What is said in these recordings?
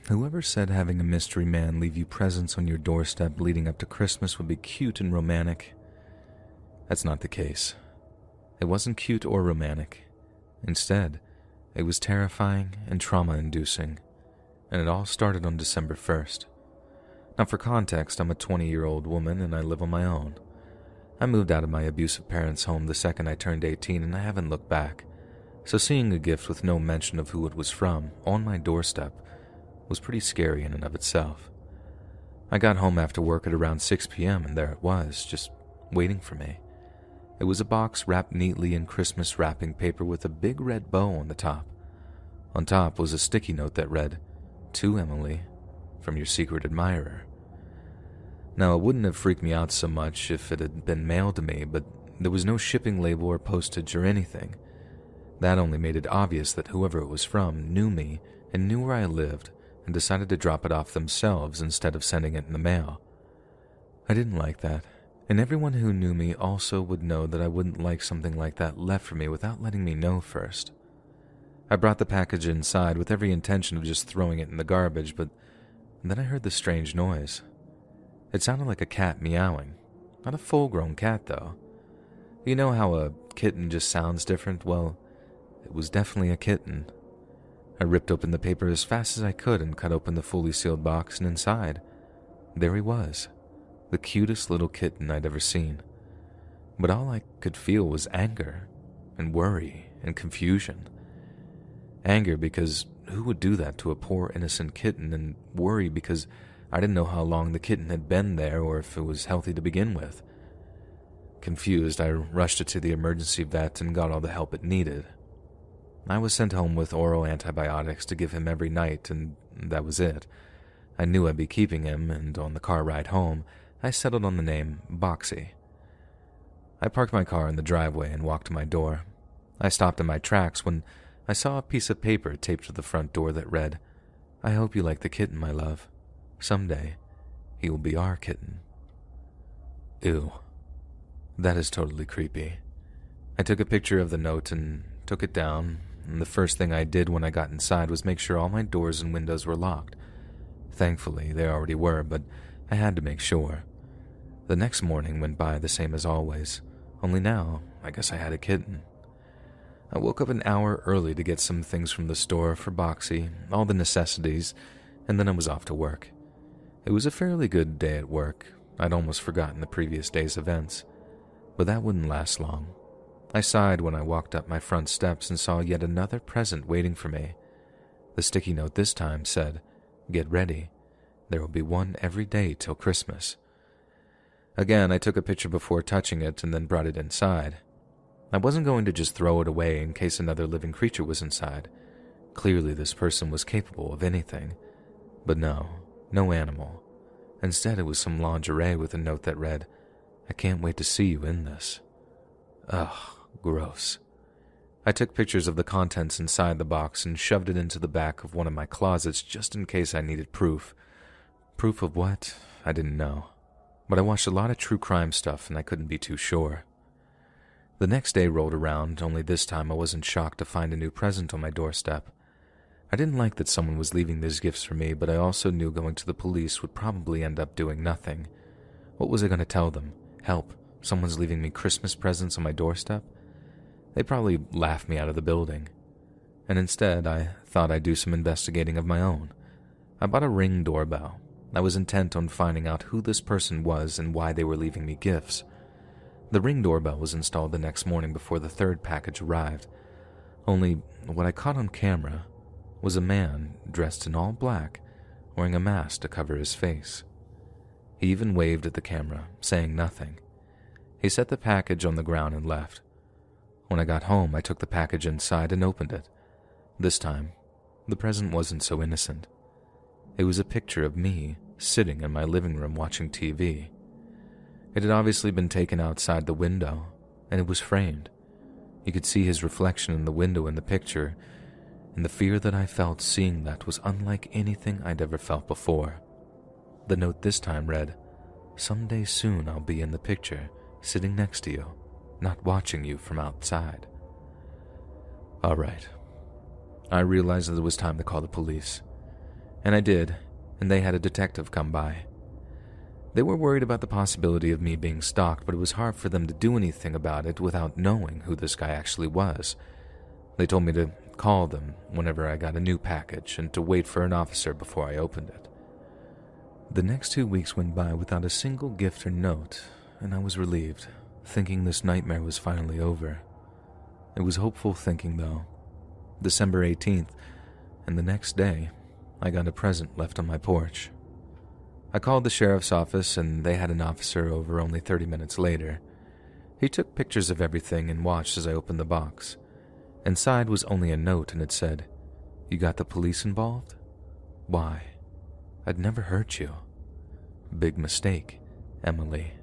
Whoever said having a mystery man leave you presents on your doorstep leading up to Christmas would be cute and romantic? That's not the case. It wasn't cute or romantic. Instead, it was terrifying and trauma-inducing, and it all started on December 1st. Now, for context, I'm a 20-year-old woman and I live on my own. I moved out of my abusive parents' home the second I turned 18 and I haven't looked back, so seeing a gift with no mention of who it was from on my doorstep was pretty scary in and of itself. I got home after work at around 6 p.m. and there it was, just waiting for me. It was a box wrapped neatly in Christmas wrapping paper with a big red bow on the top. On top was a sticky note that read, "To Emily, from your secret admirer." Now, it wouldn't have freaked me out so much if it had been mailed to me, but there was no shipping label or postage or anything. That only made it obvious that whoever it was from knew me and knew where I lived and decided to drop it off themselves instead of sending it in the mail. I didn't like that, and everyone who knew me also would know that I wouldn't like something like that left for me without letting me know first. I brought the package inside with every intention of just throwing it in the garbage, but then I heard this strange noise. It sounded like a cat meowing. Not a full-grown cat, though. You know how a kitten just sounds different? Well, it was definitely a kitten. I ripped open the paper as fast as I could and cut open the fully sealed box, and inside, there he was, the cutest little kitten I'd ever seen. But all I could feel was anger, and worry, and confusion. Anger because who would do that to a poor innocent kitten, and worry because I didn't know how long the kitten had been there or if it was healthy to begin with. Confused, I rushed it to the emergency vet and got all the help it needed. I was sent home with oral antibiotics to give him every night, and that was it. I knew I'd be keeping him, and on the car ride home, I settled on the name Boxy. I parked my car in the driveway and walked to my door. I stopped in my tracks when I saw a piece of paper taped to the front door that read, "I hope you like the kitten, my love. Someday, he will be our kitten." Ew. That is totally creepy. I took a picture of the note and took it down, and the first thing I did when I got inside was make sure all my doors and windows were locked. Thankfully, they already were, but I had to make sure. The next morning went by the same as always, only now I guess I had a kitten. I woke up an hour early to get some things from the store for Boxy, all the necessities, and then I was off to work. It was a fairly good day at work. I'd almost forgotten the previous day's events. But that wouldn't last long. I sighed when I walked up my front steps and saw yet another present waiting for me. The sticky note this time said, "Get ready. There will be one every day till Christmas." Again, I took a picture before touching it and then brought it inside. I wasn't going to just throw it away in case another living creature was inside. Clearly this person was capable of anything. But no animal. Instead, it was some lingerie with a note that read, "I can't wait to see you in this." Ugh, gross. I took pictures of the contents inside the box and shoved it into the back of one of my closets just in case I needed proof. Proof of what? I didn't know. But I watched a lot of true crime stuff and I couldn't be too sure. The next day rolled around, only this time I wasn't shocked to find a new present on my doorstep. I didn't like that someone was leaving these gifts for me, but I also knew going to the police would probably end up doing nothing. What was I going to tell them? Help, someone's leaving me Christmas presents on my doorstep? They'd probably laugh me out of the building. And instead, I thought I'd do some investigating of my own. I bought a Ring doorbell. I was intent on finding out who this person was and why they were leaving me gifts. The Ring doorbell was installed the next morning before the third package arrived. Only what I caught on camera was a man dressed in all black, wearing a mask to cover his face. He even waved at the camera, saying nothing. He set the package on the ground and left. When I got home, I took the package inside and opened it. This time, the present wasn't so innocent. It was a picture of me sitting in my living room watching TV. It had obviously been taken outside the window, and it was framed. You could see his reflection in the window in the picture, and the fear that I felt seeing that was unlike anything I'd ever felt before. The note this time read, "Someday soon I'll be in the picture, sitting next to you, not watching you from outside." All right. I realized that it was time to call the police. And I did, and they had a detective come by. They were worried about the possibility of me being stalked, but it was hard for them to do anything about it without knowing who this guy actually was. They told me to call them whenever I got a new package and to wait for an officer before I opened it. The next 2 weeks went by without a single gift or note, and I was relieved, thinking this nightmare was finally over. It was hopeful thinking, though. December 18th, and the next day, I got a present left on my porch. I called the sheriff's office, and they had an officer over only 30 minutes later. He took pictures of everything and watched as I opened the box. Inside was only a note, and it said, "You got the police involved? Why? I'd never hurt you. Big mistake, Emily."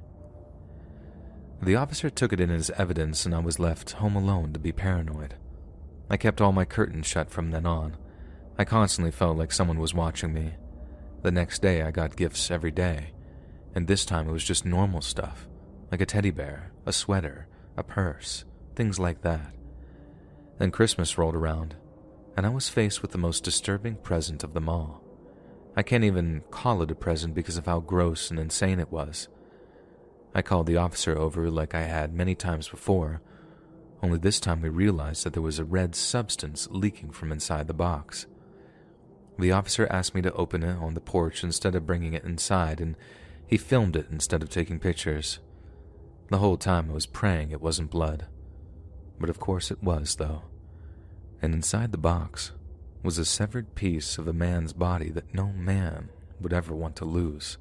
The officer took it in as evidence, and I was left home alone to be paranoid. I kept all my curtains shut from then on. I constantly felt like someone was watching me. The next day, I got gifts every day, and this time it was just normal stuff, like a teddy bear, a sweater, a purse, things like that. Then Christmas rolled around, and I was faced with the most disturbing present of them all. I can't even call it a present because of how gross and insane it was. I called the officer over like I had many times before, only this time we realized that there was a red substance leaking from inside the box. The officer asked me to open it on the porch instead of bringing it inside, and he filmed it instead of taking pictures. The whole time I was praying it wasn't blood. But of course it was, though. And inside the box was a severed piece of a man's body that no man would ever want to lose.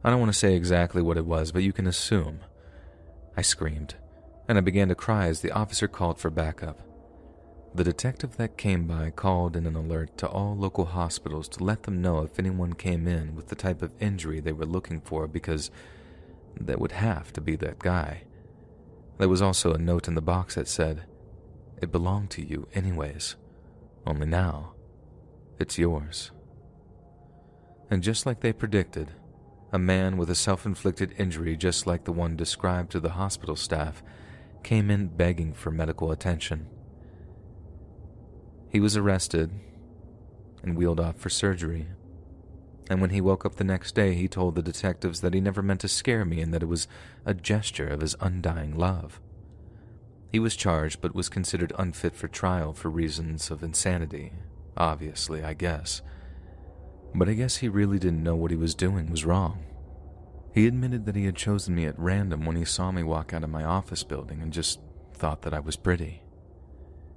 I don't want to say exactly what it was, but you can assume. I screamed, and I began to cry as the officer called for backup. The detective that came by called in an alert to all local hospitals to let them know if anyone came in with the type of injury they were looking for, because that would have to be that guy. There was also a note in the box that said, "It belonged to you anyways, only now, it's yours." And just like they predicted, a man with a self-inflicted injury just like the one described to the hospital staff came in begging for medical attention. He was arrested and wheeled off for surgery. And when he woke up the next day, he told the detectives that he never meant to scare me and that it was a gesture of his undying love. He was charged but was considered unfit for trial for reasons of insanity, obviously, I guess. But I guess he really didn't know what he was doing was wrong. He admitted that he had chosen me at random when he saw me walk out of my office building and just thought that I was pretty.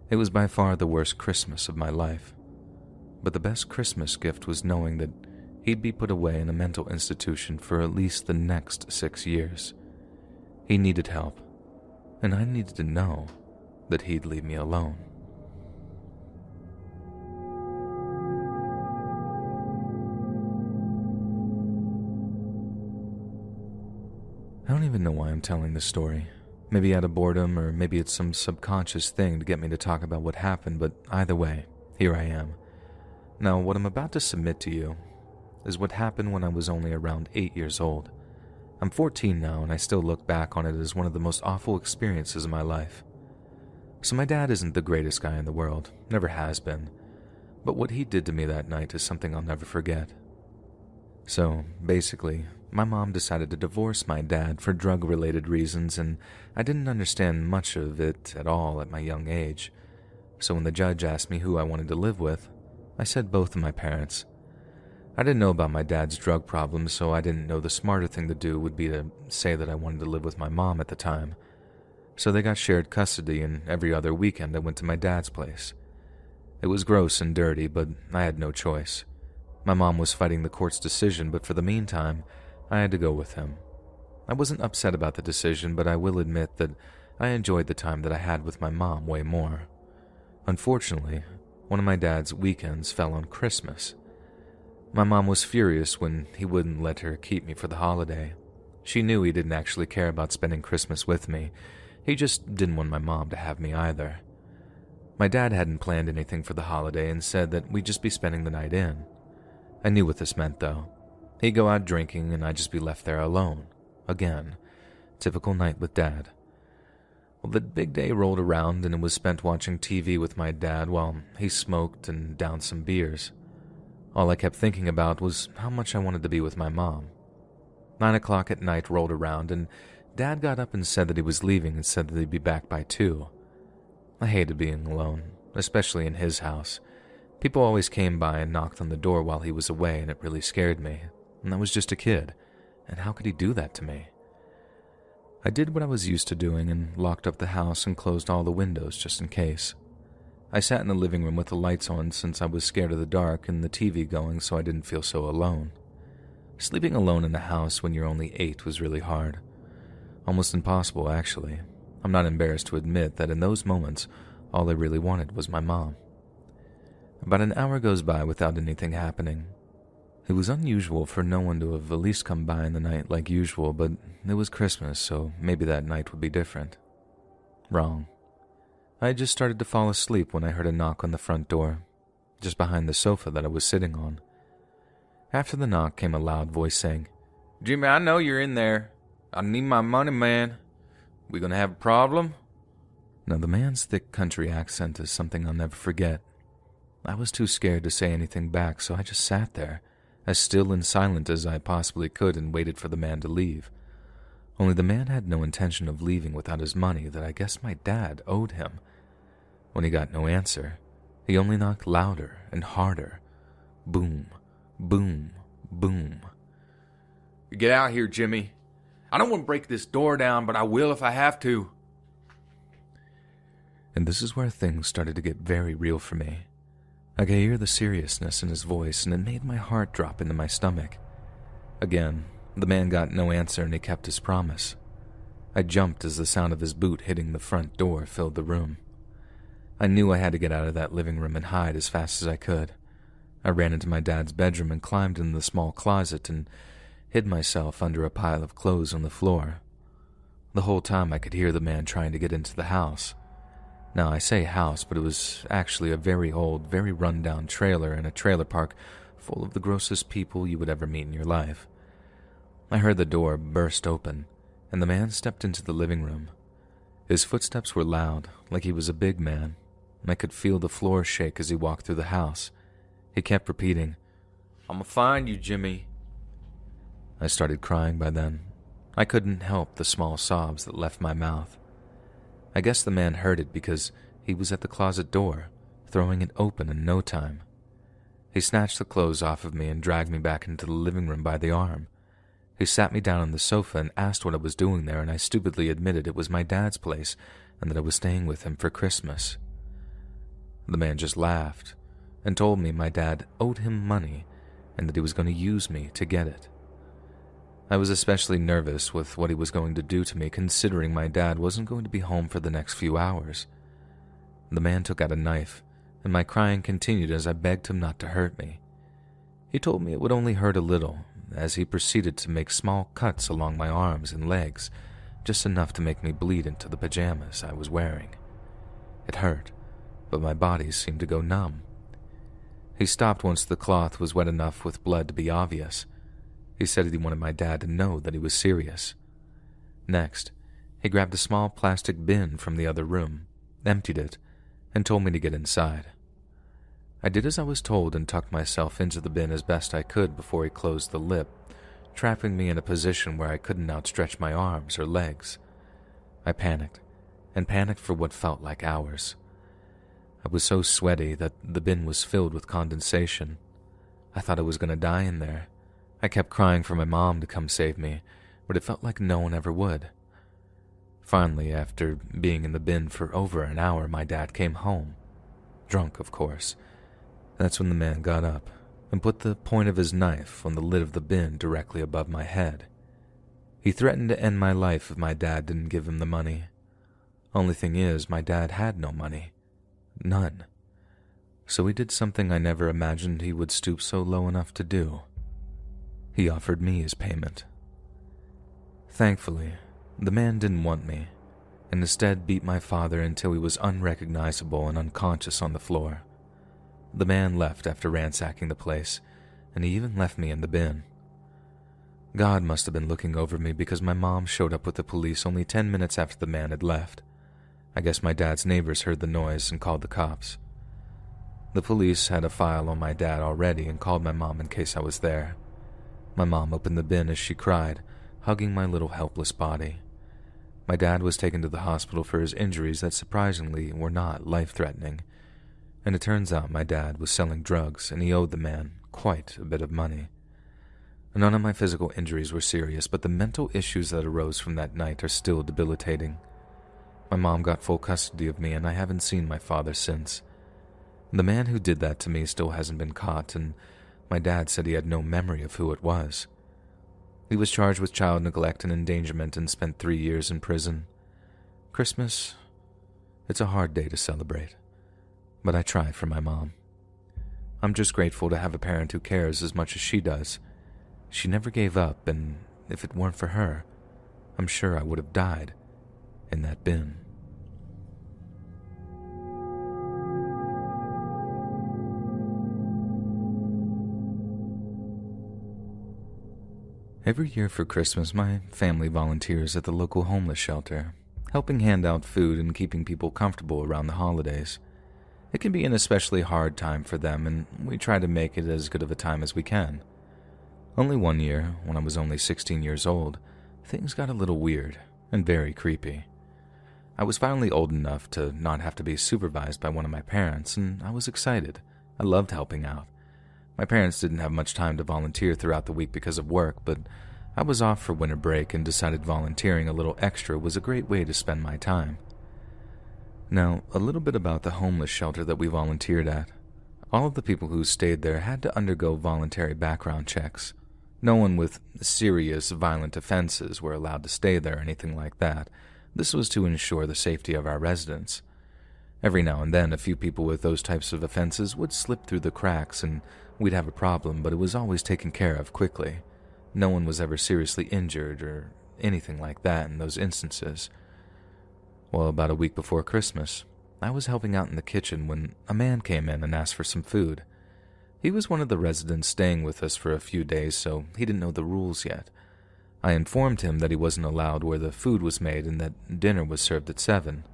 It was by far the worst Christmas of my life, but the best Christmas gift was knowing that he'd be put away in a mental institution for at least the next 6 years. He needed help, and I needed to know that he'd leave me alone. I don't even know why I'm telling this story. Maybe out of boredom, or maybe it's some subconscious thing to get me to talk about what happened, but either way, here I am. Now, what I'm about to submit to you is what happened when I was only around 8 years old. I'm 14 now, and I still look back on it as one of the most awful experiences of my life. So my dad isn't the greatest guy in the world, never has been, but what he did to me that night is something I'll never forget. So, basically, my mom decided to divorce my dad for drug-related reasons, and I didn't understand much of it at all at my young age. So when the judge asked me who I wanted to live with, I said both of my parents. I didn't know about my dad's drug problems, so I didn't know the smarter thing to do would be to say that I wanted to live with my mom at the time. So they got shared custody, and every other weekend I went to my dad's place. It was gross and dirty, but I had no choice. My mom was fighting the court's decision, but for the meantime, I had to go with him. I wasn't upset about the decision, but I will admit that I enjoyed the time that I had with my mom way more. Unfortunately, one of my dad's weekends fell on Christmas. My mom was furious when he wouldn't let her keep me for the holiday. She knew he didn't actually care about spending Christmas with me. He just didn't want my mom to have me either. My dad hadn't planned anything for the holiday and said that we'd just be spending the night in. I knew what this meant, though. He'd go out drinking and I'd just be left there alone. Again, typical night with Dad. Well, the big day rolled around and it was spent watching TV with my dad while he smoked and downed some beers. All I kept thinking about was how much I wanted to be with my mom. 9 o'clock at night rolled around, and Dad got up and said that he was leaving and said that he'd be back by 2. I hated being alone, especially in his house. People always came by and knocked on the door while he was away, and it really scared me. And I was just a kid, and how could he do that to me? I did what I was used to doing and locked up the house and closed all the windows just in case. I sat in the living room with the lights on since I was scared of the dark and the TV going so I didn't feel so alone. Sleeping alone in the house when you're only 8 was really hard. Almost impossible, actually. I'm not embarrassed to admit that in those moments, all I really wanted was my mom. About an hour goes by without anything happening. It was unusual for no one to have at least come by in the night like usual, but it was Christmas, so maybe that night would be different. Wrong. I had just started to fall asleep when I heard a knock on the front door, just behind the sofa that I was sitting on. After the knock came a loud voice saying, "Jimmy, I know you're in there. I need my money, man. We gonna have a problem?" Now, the man's thick country accent is something I'll never forget. I was too scared to say anything back, so I just sat there, as still and silent as I possibly could, and waited for the man to leave. Only the man had no intention of leaving without his money that I guess my dad owed him. When he got no answer, he only knocked louder and harder. Boom, boom, boom. "Get out here, Jimmy. I don't want to break this door down, but I will if I have to." And this is where things started to get very real for me. I could hear the seriousness in his voice, and it made my heart drop into my stomach. Again, the man got no answer, and he kept his promise. I jumped as the sound of his boot hitting the front door filled the room. I knew I had to get out of that living room and hide as fast as I could. I ran into my dad's bedroom and climbed into the small closet and hid myself under a pile of clothes on the floor. The whole time I could hear the man trying to get into the house. Now, I say house, but it was actually a very old, very run-down trailer in a trailer park full of the grossest people you would ever meet in your life. I heard the door burst open, and the man stepped into the living room. His footsteps were loud, like he was a big man, and I could feel the floor shake as he walked through the house. He kept repeating, "I'm gonna find you, Jimmy." I started crying by then. I couldn't help the small sobs that left my mouth. I guess the man heard it because he was at the closet door, throwing it open in no time. He snatched the clothes off of me and dragged me back into the living room by the arm. He sat me down on the sofa and asked what I was doing there, and I stupidly admitted it was my dad's place and that I was staying with him for Christmas. The man just laughed and told me my dad owed him money and that he was going to use me to get it. I was especially nervous with what he was going to do to me, considering my dad wasn't going to be home for the next few hours. The man took out a knife, and my crying continued as I begged him not to hurt me. He told me it would only hurt a little, as he proceeded to make small cuts along my arms and legs, just enough to make me bleed into the pajamas I was wearing. It hurt, but my body seemed to go numb. He stopped once the cloth was wet enough with blood to be obvious. He said he wanted my dad to know that he was serious. Next, he grabbed a small plastic bin from the other room, emptied it, and told me to get inside. I did as I was told and tucked myself into the bin as best I could before he closed the lip, trapping me in a position where I couldn't outstretch my arms or legs. I panicked, and panicked for what felt like hours. I was so sweaty that the bin was filled with condensation. I thought I was going to die in there. I kept crying for my mom to come save me, but it felt like no one ever would. Finally, after being in the bin for over an hour, my dad came home. Drunk, of course. That's when the man got up and put the point of his knife on the lid of the bin directly above my head. He threatened to end my life if my dad didn't give him the money. Only thing is, my dad had no money. None. So he did something I never imagined he would stoop so low enough to do. He offered me his payment. Thankfully, the man didn't want me, and instead beat my father until he was unrecognizable and unconscious on the floor. The man left after ransacking the place, and he even left me in the bin. God must have been looking over me because my mom showed up with the police only 10 minutes after the man had left. I guess my dad's neighbors heard the noise and called the cops. The police had a file on my dad already and called my mom in case I was there. My mom opened the bin as she cried, hugging my little helpless body. My dad was taken to the hospital for his injuries that surprisingly were not life-threatening, and it turns out my dad was selling drugs and he owed the man quite a bit of money. None of my physical injuries were serious, but the mental issues that arose from that night are still debilitating. My mom got full custody of me and I haven't seen my father since. The man who did that to me still hasn't been caught, and my dad said he had no memory of who it was. He was charged with child neglect and endangerment and spent 3 years in prison. Christmas, it's a hard day to celebrate, but I try for my mom. I'm just grateful to have a parent who cares as much as she does. She never gave up, and if it weren't for her, I'm sure I would have died in that bin. Every year for Christmas, my family volunteers at the local homeless shelter, helping hand out food and keeping people comfortable around the holidays. It can be an especially hard time for them, and we try to make it as good of a time as we can. Only one year, when I was only 16 years old, things got a little weird and very creepy. I was finally old enough to not have to be supervised by one of my parents, and I was excited. I loved helping out. My parents didn't have much time to volunteer throughout the week because of work, but I was off for winter break and decided volunteering a little extra was a great way to spend my time. Now, a little bit about the homeless shelter that we volunteered at. All of the people who stayed there had to undergo voluntary background checks. No one with serious violent offenses were allowed to stay there or anything like that. This was to ensure the safety of our residents. Every now and then, a few people with those types of offenses would slip through the cracks and we'd have a problem, but it was always taken care of quickly. No one was ever seriously injured or anything like that in those instances. Well, about a week before Christmas, I was helping out in the kitchen when a man came in and asked for some food. He was one of the residents staying with us for a few days, so he didn't know the rules yet. I informed him that he wasn't allowed where the food was made and that dinner was served at 7.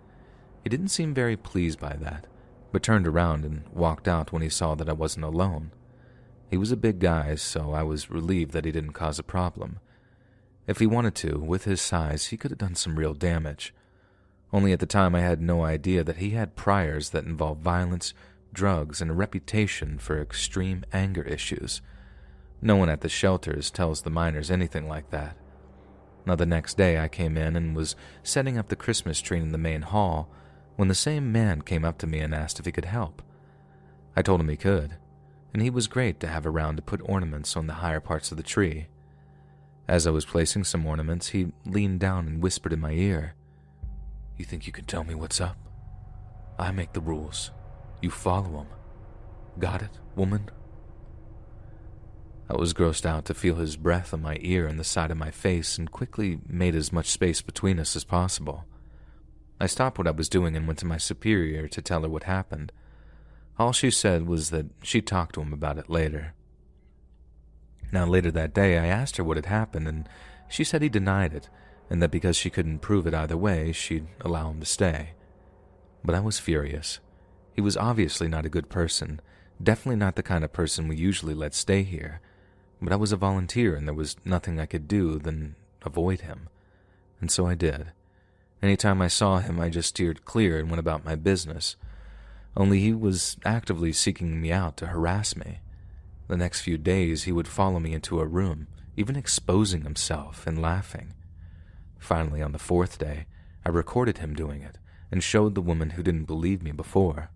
He didn't seem very pleased by that, but turned around and walked out when he saw that I wasn't alone. He was a big guy, so I was relieved that he didn't cause a problem. If he wanted to, with his size, he could have done some real damage. Only at the time I had no idea that he had priors that involved violence, drugs, and a reputation for extreme anger issues. No one at the shelters tells the minors anything like that. Now, the next day I came in and was setting up the Christmas tree in the main hall when the same man came up to me and asked if he could help. I told him he could, and he was great to have around to put ornaments on the higher parts of the tree. As I was placing some ornaments, he leaned down and whispered in my ear, "You think you can tell me what's up? I make the rules. You follow them. Got it, woman?" I was grossed out to feel his breath on my ear and the side of my face and quickly made as much space between us as possible. I stopped what I was doing and went to my superior to tell her what happened. All she said was that she'd talk to him about it later. Now, later that day, I asked her what had happened, and she said he denied it, and that because she couldn't prove it either way, she'd allow him to stay. But I was furious. He was obviously not a good person, definitely not the kind of person we usually let stay here, but I was a volunteer and there was nothing I could do than avoid him, and so I did. Anytime I saw him, I just steered clear and went about my business. Only he was actively seeking me out to harass me. The next few days, he would follow me into a room, even exposing himself and laughing. Finally, on the 4th day, I recorded him doing it and showed the woman who didn't believe me before.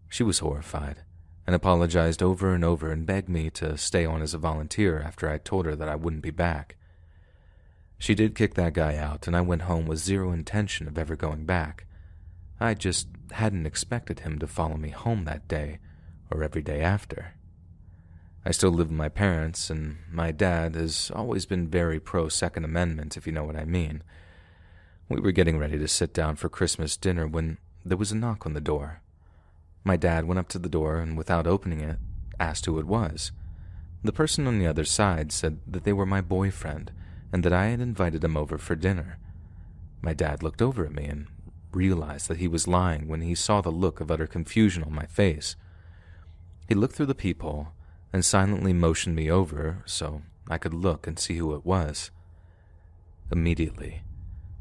She was horrified and apologized over and over and begged me to stay on as a volunteer after I told her that I wouldn't be back. She did kick that guy out, and I went home with zero intention of ever going back. I just hadn't expected him to follow me home that day or every day after. I still live with my parents, and my dad has always been very pro-Second Amendment, if you know what I mean. We were getting ready to sit down for Christmas dinner when there was a knock on the door. My dad went up to the door and, without opening it, asked who it was. The person on the other side said that they were my boyfriend and that I had invited him over for dinner. My dad looked over at me and realized that he was lying when he saw the look of utter confusion on my face. He looked through the peephole and silently motioned me over so I could look and see who it was. Immediately,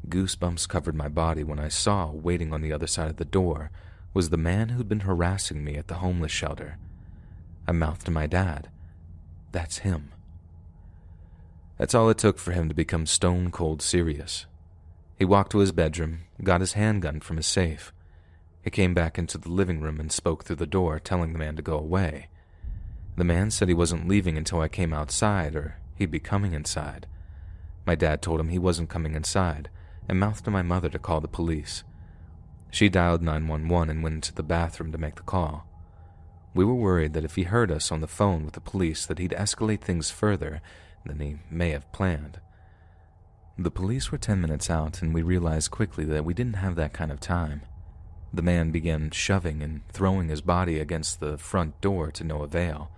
goosebumps covered my body when I saw, waiting on the other side of the door, was the man who'd been harassing me at the homeless shelter. I mouthed to my dad, "That's him." That's all it took for him to become stone cold serious. He walked to his bedroom, got his handgun from his safe. He came back into the living room and spoke through the door, telling the man to go away. The man said he wasn't leaving until I came outside, or he'd be coming inside. My dad told him he wasn't coming inside, and mouthed to my mother to call the police. She dialed 911 and went into the bathroom to make the call. We were worried that if he heard us on the phone with the police that he'd escalate things further than he may have planned. The police were 10 minutes out, and we realized quickly that we didn't have that kind of time. The man began shoving and throwing his body against the front door to no avail.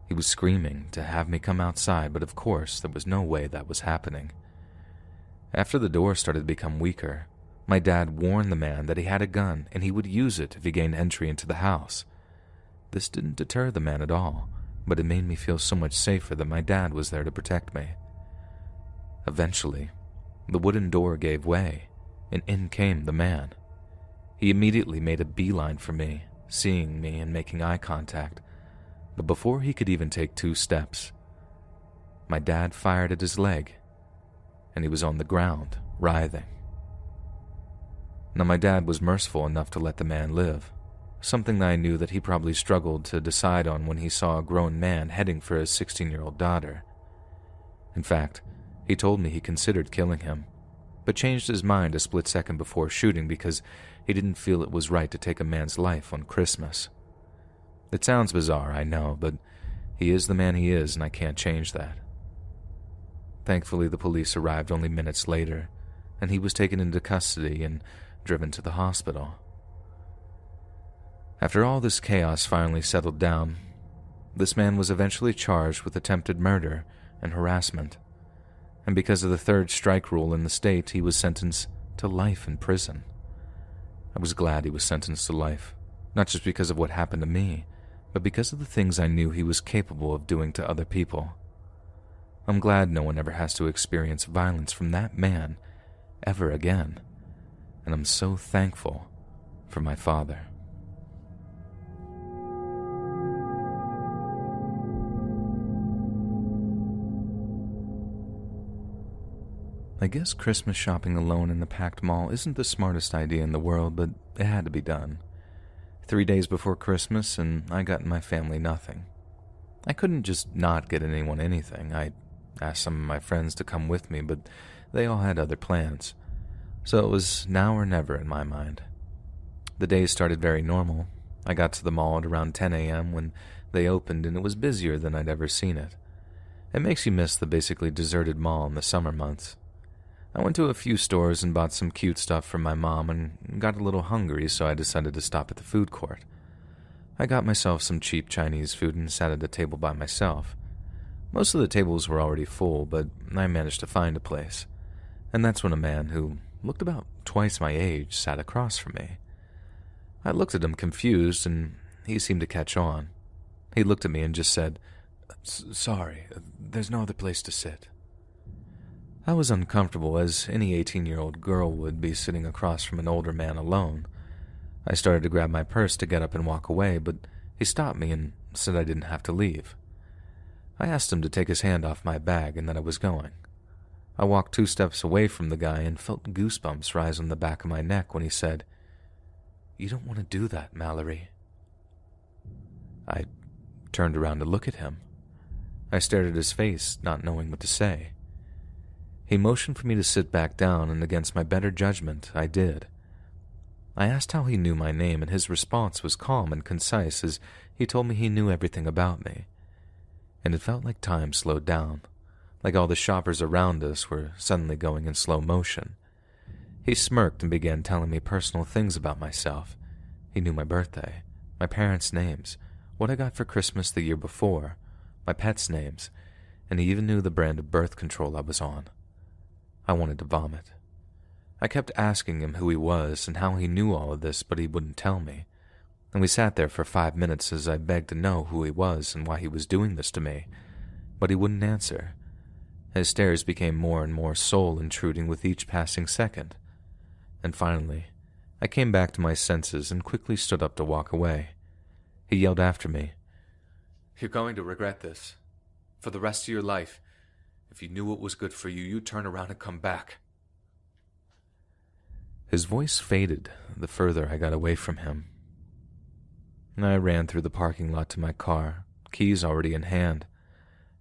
He was screaming to have me come outside, but of course there was no way that was happening. After the door started to become weaker, my dad warned the man that he had a gun and he would use it if he gained entry into the house. This didn't deter the man at all, but it made me feel so much safer that my dad was there to protect me. Eventually, the wooden door gave way, and in came the man. He immediately made a beeline for me, seeing me and making eye contact, but before he could even take 2 steps, my dad fired at his leg, and he was on the ground, writhing. Now my dad was merciful enough to let the man live, something that I knew that he probably struggled to decide on when he saw a grown man heading for his 16-year-old daughter. In fact, he told me he considered killing him, but changed his mind a split second before shooting because he didn't feel it was right to take a man's life on Christmas. It sounds bizarre, I know, but he is the man he is, and I can't change that. Thankfully, the police arrived only minutes later, and he was taken into custody and driven to the hospital. After all this chaos finally settled down, this man was eventually charged with attempted murder and harassment, and because of the 3rd strike rule in the state, he was sentenced to life in prison. I was glad he was sentenced to life, not just because of what happened to me, but because of the things I knew he was capable of doing to other people. I'm glad no one ever has to experience violence from that man ever again, and I'm so thankful for my father. I guess Christmas shopping alone in the packed mall isn't the smartest idea in the world, but it had to be done. 3 days before Christmas, and I got my family nothing. I couldn't just not get anyone anything. I asked some of my friends to come with me, but they all had other plans. So it was now or never in my mind. The day started very normal. I got to the mall at around 10 a.m. when they opened, and it was busier than I'd ever seen it. It makes you miss the basically deserted mall in the summer months. I went to a few stores and bought some cute stuff for my mom and got a little hungry, so I decided to stop at the food court. I got myself some cheap Chinese food and sat at a table by myself. Most of the tables were already full, but I managed to find a place. And that's when a man who looked about twice my age sat across from me. I looked at him confused, and he seemed to catch on. He looked at me and just said, "Sorry, there's no other place to sit." I was uncomfortable, as any 18-year-old girl would be sitting across from an older man alone. I started to grab my purse to get up and walk away, but he stopped me and said I didn't have to leave. I asked him to take his hand off my bag and that I was going. I walked 2 steps away from the guy and felt goosebumps rise on the back of my neck when he said, "You don't want to do that, Mallory." I turned around to look at him. I stared at his face, not knowing what to say. He motioned for me to sit back down, and against my better judgment, I did. I asked how he knew my name, and his response was calm and concise as he told me he knew everything about me. And it felt like time slowed down, like all the shoppers around us were suddenly going in slow motion. He smirked and began telling me personal things about myself. He knew my birthday, my parents' names, what I got for Christmas the year before, my pets' names, and he even knew the brand of birth control I was on. I wanted to vomit. I kept asking him who he was and how he knew all of this, but he wouldn't tell me. and we sat there for 5 minutes as I begged to know who he was and why he was doing this to me, but he wouldn't answer. His stares became more and more soul-intruding with each passing second, and finally, I came back to my senses and quickly stood up to walk away. He yelled after me, "You're going to regret this. For the rest of your life. If you knew what was good for you, you'd turn around and come back." His voice faded the further I got away from him. I ran through the parking lot to my car, keys already in hand.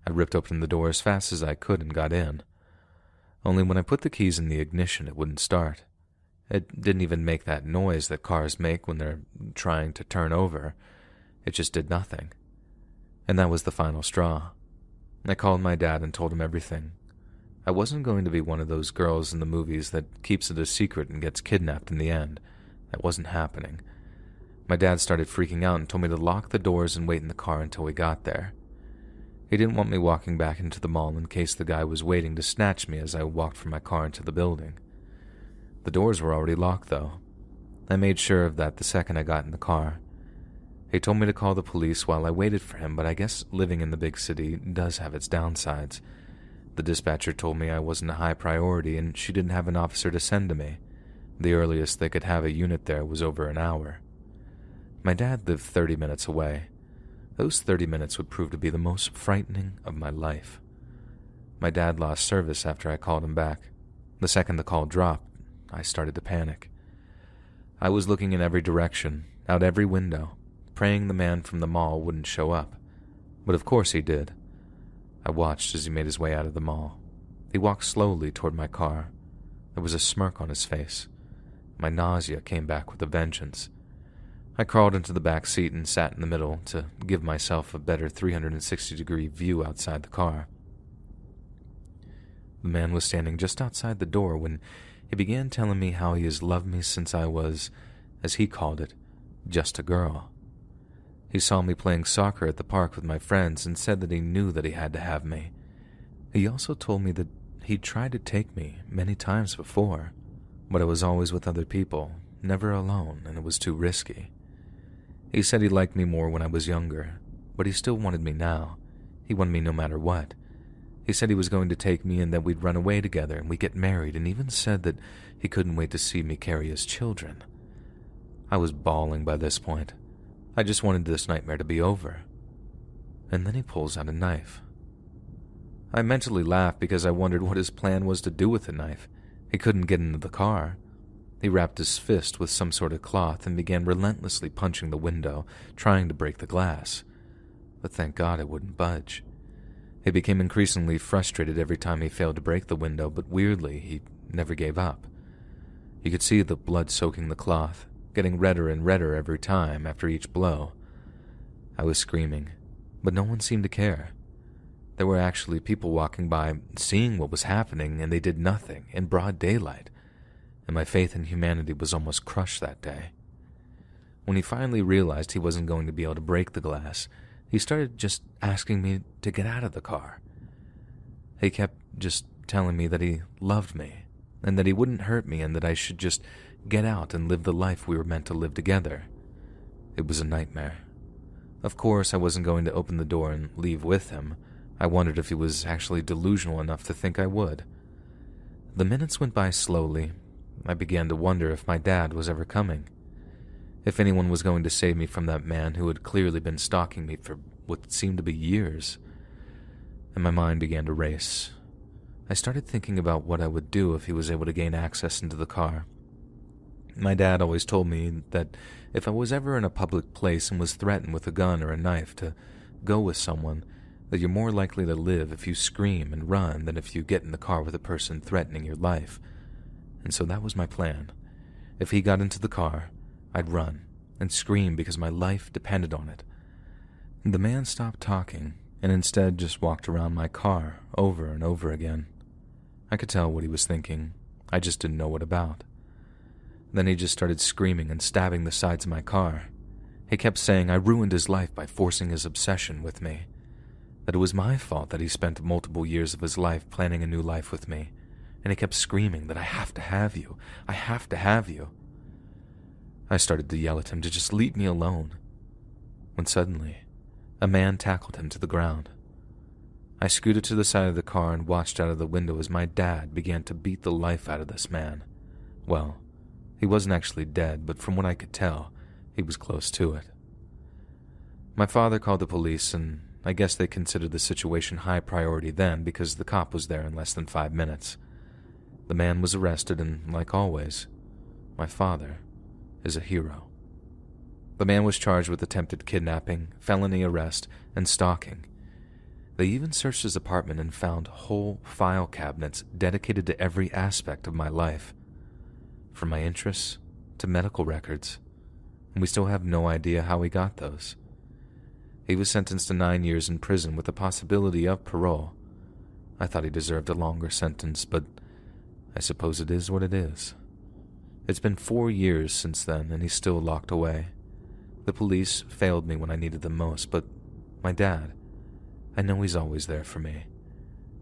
I ripped open the door as fast as I could and got in. Only when I put the keys in the ignition, it wouldn't start. It didn't even make that noise that cars make when they're trying to turn over. It just did nothing. And that was the final straw. I called my dad and told him everything. I wasn't going to be one of those girls in the movies that keeps it a secret and gets kidnapped in the end. That wasn't happening. My dad started freaking out and told me to lock the doors and wait in the car until we got there. He didn't want me walking back into the mall in case the guy was waiting to snatch me as I walked from my car into the building. The doors were already locked, though. I made sure of that the second I got in the car. He told me to call the police while I waited for him, but I guess living in the big city does have its downsides. The dispatcher told me I wasn't a high priority and she didn't have an officer to send to me. The earliest they could have a unit there was over an hour. My dad lived 30 minutes away. Those 30 minutes would prove to be the most frightening of my life. My dad lost service after I called him back. The second the call dropped, I started to panic. I was looking in every direction, out every window, praying the man from the mall wouldn't show up. But of course he did. I watched as he made his way out of the mall. He walked slowly toward my car. There was a smirk on his face. My nausea came back with a vengeance. I crawled into the back seat and sat in the middle to give myself a better 360-degree view outside the car. The man was standing just outside the door when he began telling me how he has loved me since I was, as he called it, just a girl. He saw me playing soccer at the park with my friends and said that he knew that he had to have me. He also told me that he'd tried to take me many times before, but I was always with other people, never alone, and it was too risky. He said he liked me more when I was younger, but he still wanted me now. He wanted me no matter what. He said he was going to take me and that we'd run away together and we'd get married, and even said that he couldn't wait to see me carry his children. I was bawling by this point. I just wanted this nightmare to be over. And then he pulls out a knife. I mentally laughed because I wondered what his plan was to do with the knife. He couldn't get into the car. He wrapped his fist with some sort of cloth and began relentlessly punching the window, trying to break the glass. But thank God it wouldn't budge. He became increasingly frustrated every time he failed to break the window, but weirdly, he never gave up. You could see the blood soaking the cloth, getting redder and redder every time after each blow. I was screaming, but no one seemed to care. There were actually people walking by, seeing what was happening, and they did nothing in broad daylight, and my faith in humanity was almost crushed that day. When he finally realized he wasn't going to be able to break the glass, he started just asking me to get out of the car. He kept just telling me that he loved me, and that he wouldn't hurt me, and that I should just get out and live the life we were meant to live together. It was a nightmare. Of course, I wasn't going to open the door and leave with him. I wondered if he was actually delusional enough to think I would. The minutes went by slowly. I began to wonder if my dad was ever coming. If anyone was going to save me from that man who had clearly been stalking me for what seemed to be years. And my mind began to race. I started thinking about what I would do if he was able to gain access into the car. My dad always told me that if I was ever in a public place and was threatened with a gun or a knife to go with someone, that you're more likely to live if you scream and run than if you get in the car with a person threatening your life. And so that was my plan. If he got into the car, I'd run and scream because my life depended on it. The man stopped talking and instead just walked around my car over and over again. I could tell what he was thinking. I just didn't know what about. Then he just started screaming and stabbing the sides of my car. He kept saying I ruined his life by forcing his obsession with me. That it was my fault that he spent multiple years of his life planning a new life with me. And he kept screaming that I have to have you. I have to have you. I started to yell at him to just leave me alone, when suddenly, a man tackled him to the ground. I scooted to the side of the car and watched out of the window as my dad began to beat the life out of this man. Well, he wasn't actually dead, but from what I could tell, he was close to it. My father called the police, and I guess they considered the situation high priority then because the cop was there in less than 5 minutes. The man was arrested, and like always, my father is a hero. The man was charged with attempted kidnapping, felony arrest, and stalking. They even searched his apartment and found whole file cabinets dedicated to every aspect of my life, from my interests to medical records, and we still have no idea how he got those. He was sentenced to 9 years in prison with the possibility of parole. I thought he deserved a longer sentence, but I suppose it is what it is. It's been 4 years since then, and he's still locked away. The police failed me when I needed them most, but my dad, I know he's always there for me,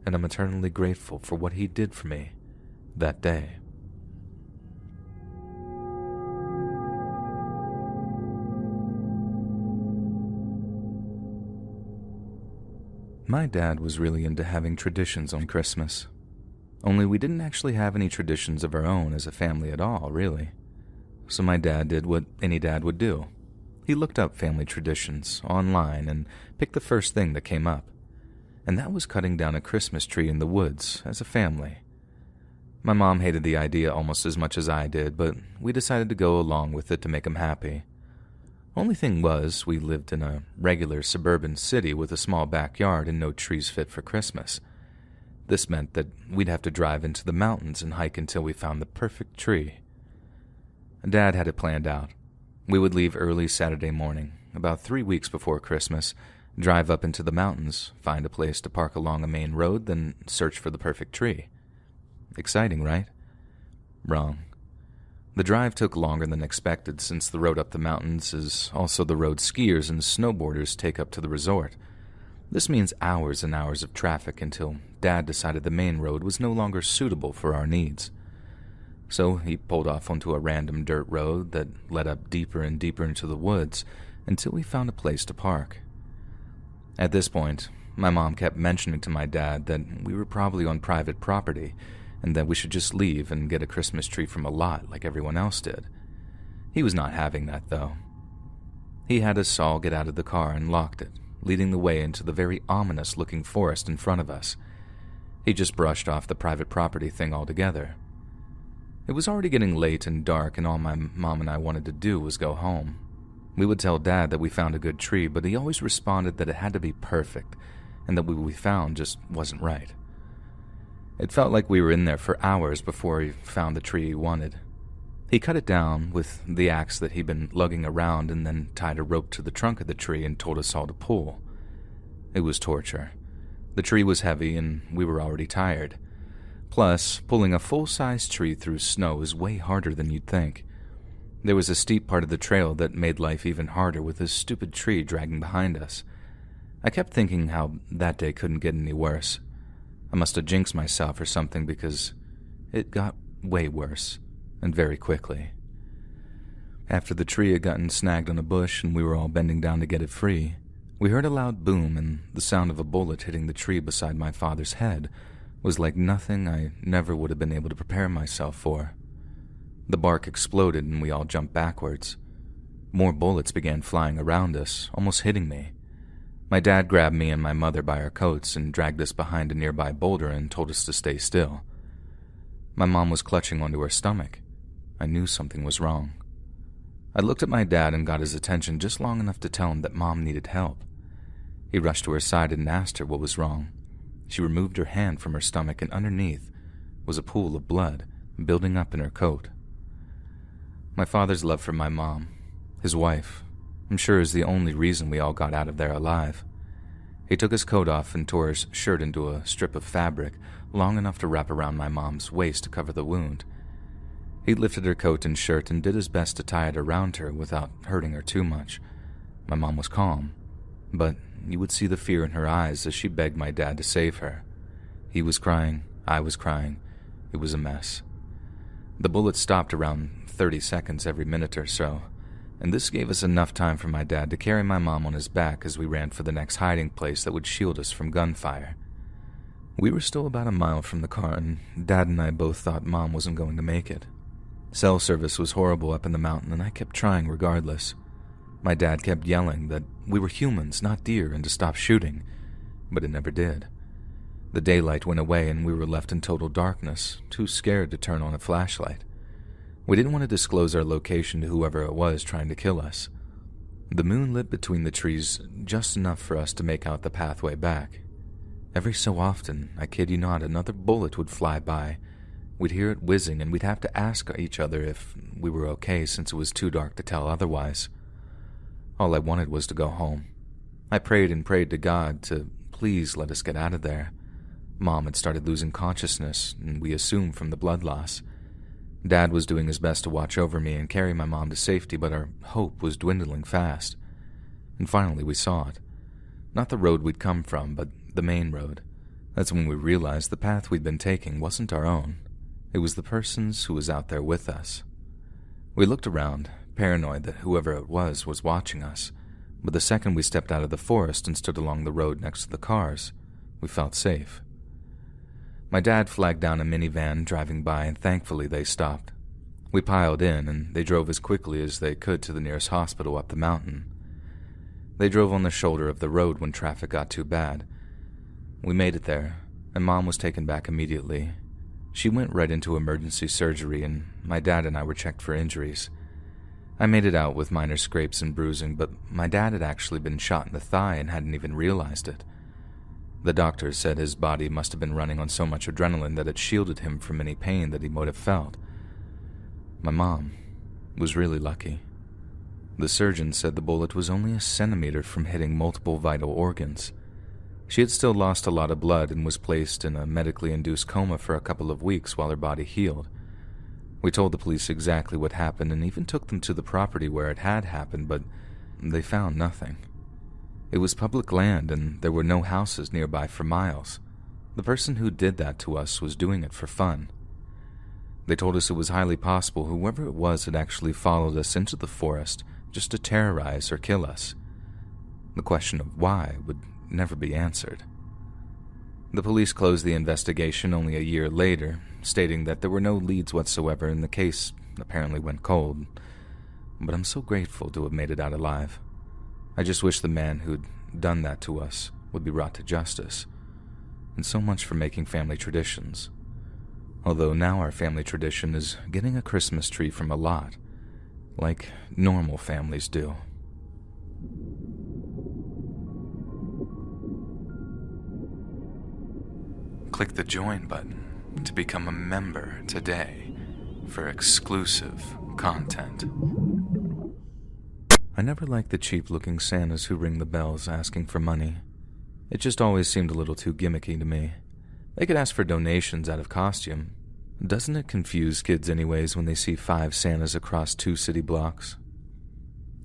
and I'm eternally grateful for what he did for me that day. My dad was really into having traditions on Christmas. Only we didn't actually have any traditions of our own as a family at all, really. So my dad did what any dad would do. He looked up family traditions online and picked the first thing that came up. And that was cutting down a Christmas tree in the woods as a family. My mom hated the idea almost as much as I did, but we decided to go along with it to make him happy. Only thing was, we lived in a regular suburban city with a small backyard and no trees fit for Christmas. This meant that we'd have to drive into the mountains and hike until we found the perfect tree. Dad had it planned out. We would leave early Saturday morning, about 3 weeks before Christmas, drive up into the mountains, find a place to park along a main road, then search for the perfect tree. Exciting, right? Wrong. The drive took longer than expected since the road up the mountains is also the road skiers and snowboarders take up to the resort. This means hours and hours of traffic until Dad decided the main road was no longer suitable for our needs. So he pulled off onto a random dirt road that led up deeper and deeper into the woods until we found a place to park. At this point, my mom kept mentioning to my dad that we were probably on private property and that we should just leave and get a Christmas tree from a lot like everyone else did. He was not having that, though. He had us all get out of the car and locked it, leading the way into the very ominous-looking forest in front of us. He just brushed off the private property thing altogether. It was already getting late and dark, and all my mom and I wanted to do was go home. We would tell Dad that we found a good tree, but he always responded that it had to be perfect, and that what we found just wasn't right. It felt like we were in there for hours before he found the tree he wanted. He cut it down with the axe that he'd been lugging around and then tied a rope to the trunk of the tree and told us all to pull. It was torture. The tree was heavy and we were already tired. Plus, pulling a full-size tree through snow is way harder than you'd think. There was a steep part of the trail that made life even harder with this stupid tree dragging behind us. I kept thinking how that day couldn't get any worse. I must have jinxed myself or something because it got way worse, and very quickly. After the tree had gotten snagged on a bush and we were all bending down to get it free, we heard a loud boom, and the sound of a bullet hitting the tree beside my father's head was like nothing I never would have been able to prepare myself for. The bark exploded and we all jumped backwards. More bullets began flying around us, almost hitting me. My dad grabbed me and my mother by our coats and dragged us behind a nearby boulder and told us to stay still. My mom was clutching onto her stomach. I knew something was wrong. I looked at my dad and got his attention just long enough to tell him that Mom needed help. He rushed to her side and asked her what was wrong. She removed her hand from her stomach, and underneath was a pool of blood building up in her coat. My father's love for my mom, his wife, I'm sure is the only reason we all got out of there alive. He took his coat off and tore his shirt into a strip of fabric long enough to wrap around my mom's waist to cover the wound. He lifted her coat and shirt and did his best to tie it around her without hurting her too much. My mom was calm, but you would see the fear in her eyes as she begged my dad to save her. He was crying, I was crying. It was a mess. The bullets stopped around 30 seconds every minute or so, and this gave us enough time for my dad to carry my mom on his back as we ran for the next hiding place that would shield us from gunfire. We were still about a mile from the car, and Dad and I both thought Mom wasn't going to make it. Cell service was horrible up in the mountain, and I kept trying regardless. My dad kept yelling that we were humans, not deer, and to stop shooting, but it never did. The daylight went away, and we were left in total darkness, too scared to turn on a flashlight. We didn't want to disclose our location to whoever it was trying to kill us. The moon lit between the trees just enough for us to make out the pathway back. Every so often, I kid you not, another bullet would fly by. We'd hear it whizzing, and we'd have to ask each other if we were okay since it was too dark to tell otherwise. All I wanted was to go home. I prayed and prayed to God to please let us get out of there. Mom had started losing consciousness, and we assumed from the blood loss. Dad was doing his best to watch over me and carry my mom to safety, but our hope was dwindling fast. And finally we saw it. Not the road we'd come from, but the main road. That's when we realized the path we'd been taking wasn't our own. It was the person's who was out there with us. We looked around, paranoid that whoever it was watching us, but the second we stepped out of the forest and stood along the road next to the cars, we felt safe. My dad flagged down a minivan driving by, and thankfully they stopped. We piled in, and they drove as quickly as they could to the nearest hospital up the mountain. They drove on the shoulder of the road when traffic got too bad. We made it there, and Mom was taken back immediately. She went right into emergency surgery, and my dad and I were checked for injuries. I made it out with minor scrapes and bruising, but my dad had actually been shot in the thigh and hadn't even realized it. The doctors said his body must have been running on so much adrenaline that it shielded him from any pain that he might have felt. My mom was really lucky. The surgeon said the bullet was only a centimeter from hitting multiple vital organs. She had still lost a lot of blood and was placed in a medically induced coma for a couple of weeks while her body healed. We told the police exactly what happened and even took them to the property where it had happened, but they found nothing. It was public land and there were no houses nearby for miles. The person who did that to us was doing it for fun. They told us it was highly possible whoever it was had actually followed us into the forest just to terrorize or kill us. The question of why would never be answered. The police closed the investigation only a year later, stating that there were no leads whatsoever and the case apparently went cold. But I'm so grateful to have made it out alive. I just wish the man who'd done that to us would be brought to justice. And so much for making family traditions. Although now our family tradition is getting a Christmas tree from a lot, like normal families do. Click the join button to become a member today for exclusive content. I never liked the cheap-looking Santas who ring the bells asking for money. It just always seemed a little too gimmicky to me. They could ask for donations out of costume. Doesn't it confuse kids anyways when they see 5 Santas across 2 city blocks?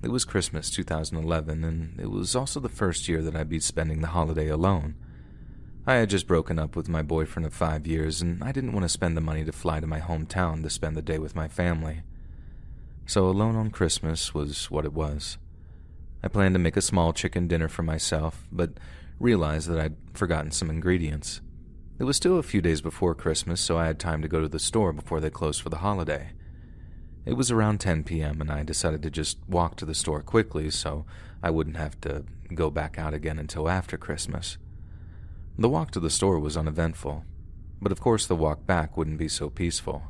It was Christmas 2011, and it was also the first year that I'd be spending the holiday alone. I had just broken up with my boyfriend of 5 years, and I didn't want to spend the money to fly to my hometown to spend the day with my family. So alone on Christmas was what it was. I planned to make a small chicken dinner for myself, but realized that I'd forgotten some ingredients. It was still a few days before Christmas, so I had time to go to the store before they closed for the holiday. It was around 10 p.m., and I decided to just walk to the store quickly so I wouldn't have to go back out again until after Christmas. The walk to the store was uneventful, but of course the walk back wouldn't be so peaceful.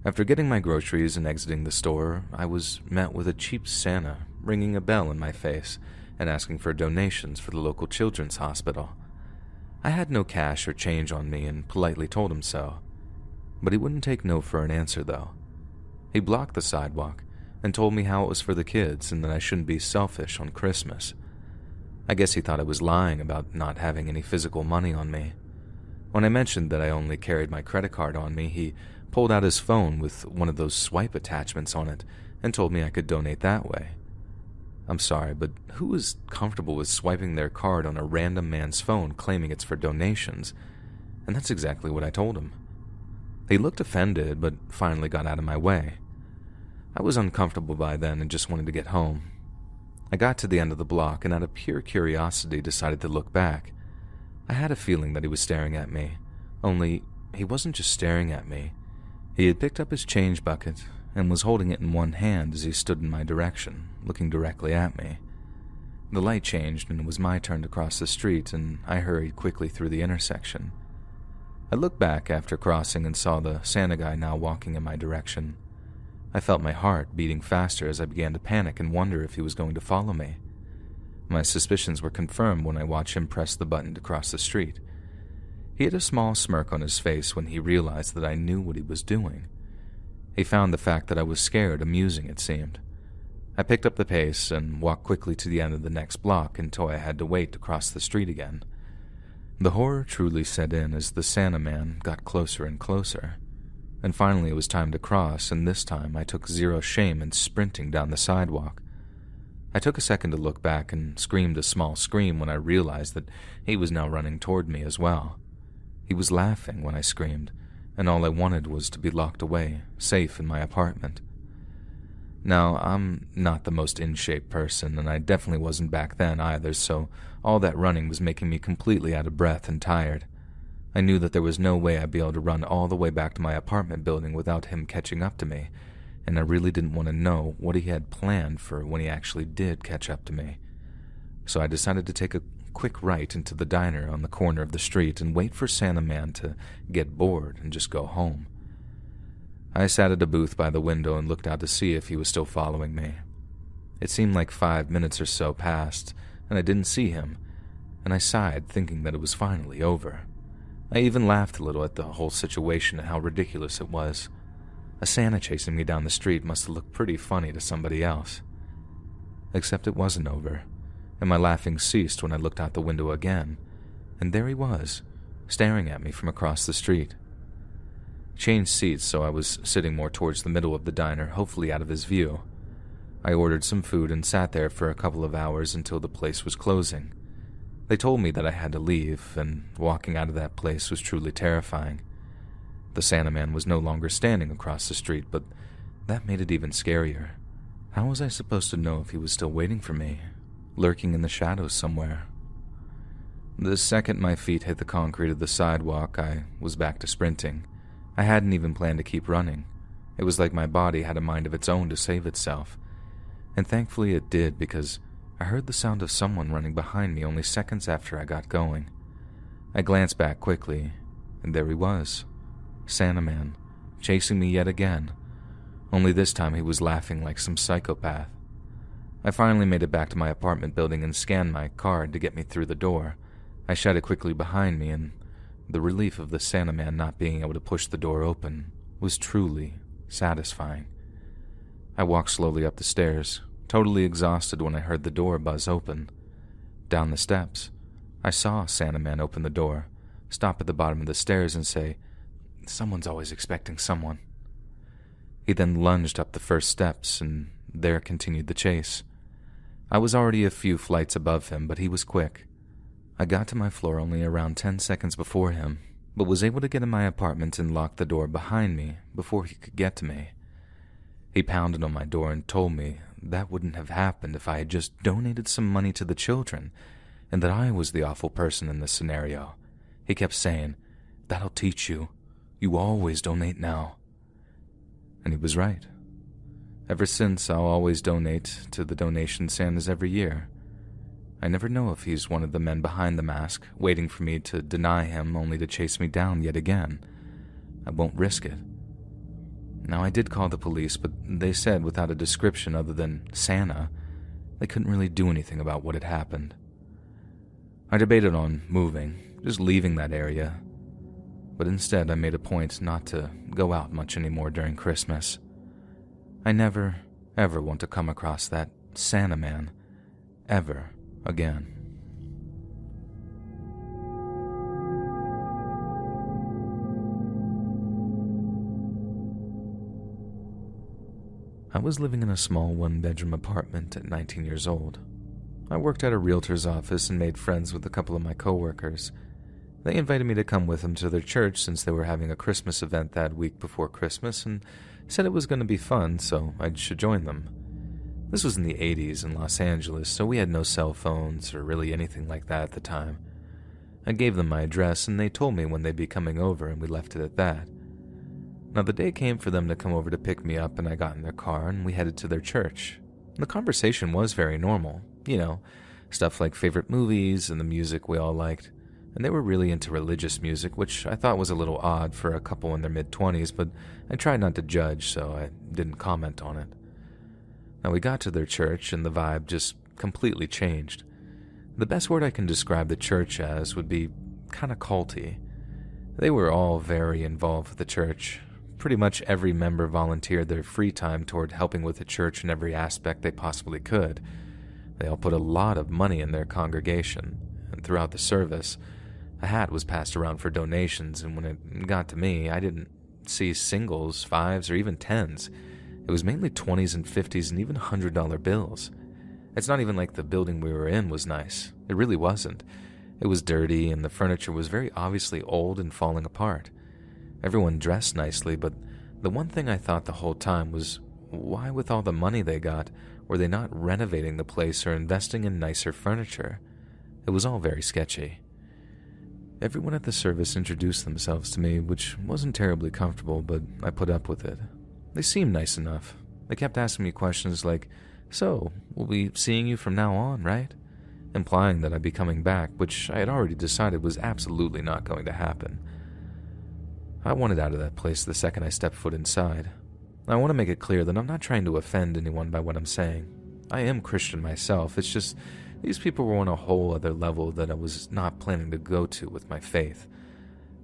After getting my groceries and exiting the store, I was met with a cheap Santa ringing a bell in my face and asking for donations for the local children's hospital. I had no cash or change on me and politely told him so. But he wouldn't take no for an answer, though. He blocked the sidewalk and told me how it was for the kids and that I shouldn't be selfish on Christmas. I guess he thought I was lying about not having any physical money on me. When I mentioned that I only carried my credit card on me, he pulled out his phone with one of those swipe attachments on it and told me I could donate that way. I'm sorry, but who is comfortable with swiping their card on a random man's phone claiming it's for donations? And that's exactly what I told him. He looked offended, but finally got out of my way. I was uncomfortable by then and just wanted to get home. I got to the end of the block and out of pure curiosity decided to look back. I had a feeling that he was staring at me, only he wasn't just staring at me. He had picked up his change bucket and was holding it in one hand as he stood in my direction, looking directly at me. The light changed and it was my turn to cross the street, and I hurried quickly through the intersection. I looked back after crossing and saw the Santa guy now walking in my direction. I felt my heart beating faster as I began to panic and wonder if he was going to follow me. My suspicions were confirmed when I watched him press the button to cross the street. He had a small smirk on his face when he realized that I knew what he was doing. He found the fact that I was scared amusing, it seemed. I picked up the pace and walked quickly to the end of the next block until I had to wait to cross the street again. The horror truly set in as the Santa man got closer and closer. And finally it was time to cross, and this time I took zero shame in sprinting down the sidewalk. I took a second to look back and screamed a small scream when I realized that he was now running toward me as well. He was laughing when I screamed, and all I wanted was to be locked away, safe in my apartment. Now, I'm not the most in-shape person, and I definitely wasn't back then either, so all that running was making me completely out of breath and tired. I knew that there was no way I'd be able to run all the way back to my apartment building without him catching up to me, and I really didn't want to know what he had planned for when he actually did catch up to me. So I decided to take a quick right into the diner on the corner of the street and wait for Santa Man to get bored and just go home. I sat at a booth by the window and looked out to see if he was still following me. It seemed like 5 minutes or so passed, and I didn't see him, and I sighed, thinking that it was finally over. I even laughed a little at the whole situation and how ridiculous it was. A Santa chasing me down the street must have looked pretty funny to somebody else. Except it wasn't over, and my laughing ceased when I looked out the window again, and there he was, staring at me from across the street. Changed seats, so I was sitting more towards the middle of the diner, hopefully out of his view. I ordered some food and sat there for a couple of hours until the place was closing. They told me that I had to leave, and walking out of that place was truly terrifying. The Santa Man was no longer standing across the street, but that made it even scarier. How was I supposed to know if he was still waiting for me, lurking in the shadows somewhere? The second my feet hit the concrete of the sidewalk, I was back to sprinting. I hadn't even planned to keep running. It was like my body had a mind of its own to save itself. And thankfully it did, because I heard the sound of someone running behind me only seconds after I got going. I glanced back quickly, and there he was, Santa Man, chasing me yet again. Only this time he was laughing like some psychopath. I finally made it back to my apartment building and scanned my card to get me through the door. I shut it quickly behind me, and the relief of the Santa Man not being able to push the door open was truly satisfying. I walked slowly up the stairs, totally exhausted when I heard the door buzz open. Down the steps, I saw Santa Man open the door, stop at the bottom of the stairs and say, "Someone's always expecting someone." He then lunged up the first steps, and there continued the chase. I was already a few flights above him, but he was quick. I got to my floor only around 10 seconds before him, but was able to get in my apartment and lock the door behind me before he could get to me. He pounded on my door and told me that wouldn't have happened if I had just donated some money to the children, and that I was the awful person in this scenario. He kept saying, "That'll teach you. You always donate now." And he was right. Ever since, I'll always donate to the donation Santas every year. I never know if he's one of the men behind the mask, waiting for me to deny him only to chase me down yet again. I won't risk it. Now, I did call the police, but they said without a description other than Santa, they couldn't really do anything about what had happened. I debated on moving, just leaving that area, but instead I made a point not to go out much anymore during Christmas. I never, ever want to come across that Santa Man, ever again. I was living in a small one-bedroom apartment at 19 years old. I worked at a realtor's office and made friends with a couple of my coworkers. They invited me to come with them to their church since they were having a Christmas event that week before Christmas and said it was going to be fun, so I should join them. This was in the 80s in Los Angeles, so we had no cell phones or really anything like that at the time. I gave them my address and they told me when they'd be coming over, and we left it at that. Now the day came for them to come over to pick me up, and I got in their car and we headed to their church. The conversation was very normal, stuff like favorite movies and the music we all liked. And they were really into religious music, which I thought was a little odd for a couple in their mid-20s, but I tried not to judge, so I didn't comment on it. Now we got to their church and the vibe just completely changed. The best word I can describe the church as would be kind of culty. They were all very involved with the church. Pretty much every member volunteered their free time toward helping with the church in every aspect they possibly could. They all put a lot of money in their congregation, and throughout the service, a hat was passed around for donations, and when it got to me, I didn't see singles, fives, or even tens. It was mainly 20s and 50s and even $100 bills. It's not even like the building we were in was nice. It really wasn't. It was dirty, and the furniture was very obviously old and falling apart. Everyone dressed nicely, but the one thing I thought the whole time was, why with all the money they got, were they not renovating the place or investing in nicer furniture? It was all very sketchy. Everyone at the service introduced themselves to me, which wasn't terribly comfortable, but I put up with it. They seemed nice enough. They kept asking me questions like, "So, we'll be seeing you from now on, right?" Implying that I'd be coming back, which I had already decided was absolutely not going to happen. I wanted out of that place the second I stepped foot inside. I want to make it clear that I'm not trying to offend anyone by what I'm saying. I am Christian myself, it's just these people were on a whole other level that I was not planning to go to with my faith.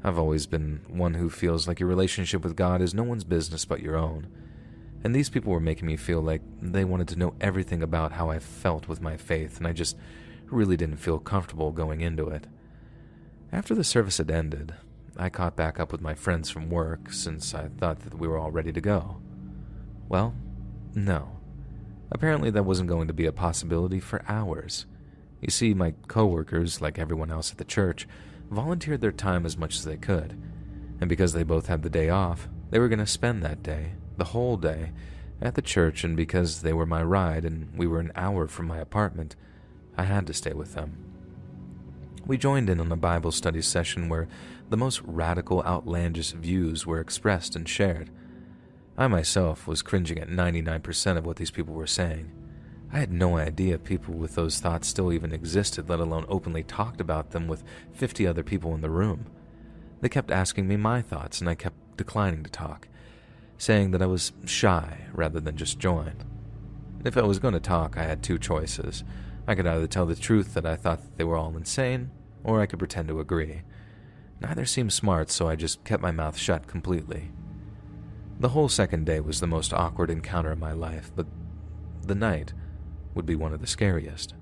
I've always been one who feels like your relationship with God is no one's business but your own. And these people were making me feel like they wanted to know everything about how I felt with my faith, and I just really didn't feel comfortable going into it. After the service had ended, I caught back up with my friends from work since I thought that we were all ready to go. Well, no. Apparently that wasn't going to be a possibility for hours. You see, my coworkers, like everyone else at the church, volunteered their time as much as they could, and because they both had the day off, they were going to spend that day, the whole day, at the church, and because they were my ride and we were an hour from my apartment, I had to stay with them. We joined in on a Bible study session where the most radical, outlandish views were expressed and shared. I myself was cringing at 99% of what these people were saying. I had no idea people with those thoughts still even existed, let alone openly talked about them with 50 other people in the room. They kept asking me my thoughts, and I kept declining to talk, saying that I was shy rather than just join. If I was going to talk, I had two choices. I could either tell the truth that I thought that they were all insane, or I could pretend to agree. Neither seemed smart, so I just kept my mouth shut completely. The whole second day was the most awkward encounter of my life, but the night would be one of the scariest.